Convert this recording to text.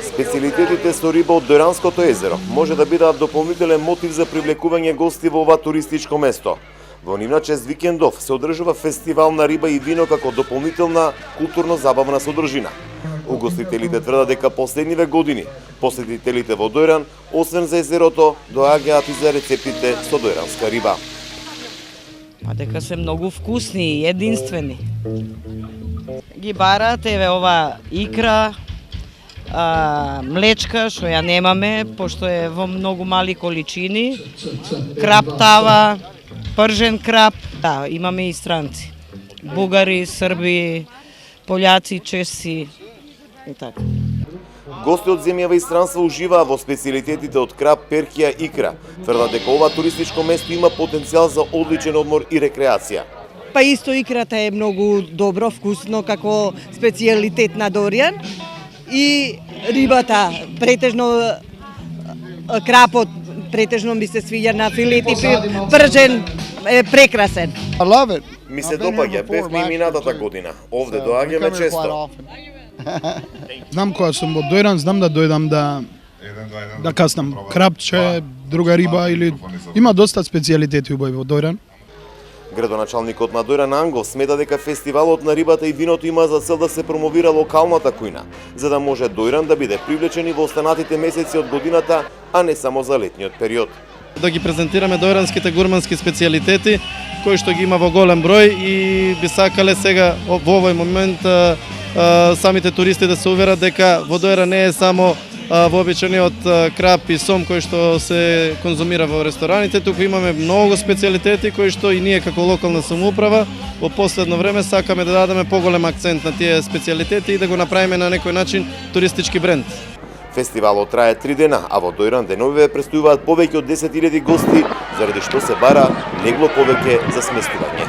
Специјалитетите со риба од Дојранското езеро може да бидат дополнителен мотив за привлекување гости во ова туристичко место. Во нивна чест викендов се одржува фестивал на риба и вино како дополнителна културно-забавна содржина. Угостителите тврдат дека последниве години посетителите во Дојран, освен за езерото, доаѓаат и за рецептите со дојранска риба. Па дека се многу вкусни и единствени. Ги барат, еве ова икра, млечка, што ја немаме, пошто е во многу мали количини, крап тава, пржен крап, да, имаме и странци. Бугари, срби, пољаци, чешци и така. Гости од земјава и странства уживаа во специјалитетите од крап, перкија, икра. Тврдат дека ова туристичко место има потенцијал за одличен одмор и рекреација. Па исто икрата е многу добро, вкусно, како специјалитет на Доријан. И рибата, претежно крапот, претежно ми се свиѓа на филети, пржен е прекрасен. Ми се допаѓа, бевме и минатата година. Овде доаѓаме често. Знам кога сум во Дојран, знам да дојдам да каснам крапче, друга риба или има доста специјалитети убави во Дојран. Градоначалникот на Дојран Ангов смета дека фестивалот на рибата и виното има за цел да се промовира локалната кујна, за да може Дојран да биде привлечен и во останатите месеци од годината, а не само за летниот период. Да ги презентираме дојранските гурмански специјалитети, кои што ги има во голем број и би сакале сега во овој момент самите туристи да се уверат дека во Дојран не е само вообичаениот крап и сом кој што се конзумира во рестораните, туку имаме многу специјалитети кои што и ние како локална самоуправа во последно време сакаме да дадеме поголем акцент на тие специјалитети и да го направиме на некој начин туристички бренд. Фестивалот трае 3 дена, а во Дојран деновиве престојуваат повеќе од 10.000 гости, заради што се бара легло повеќе за сместување.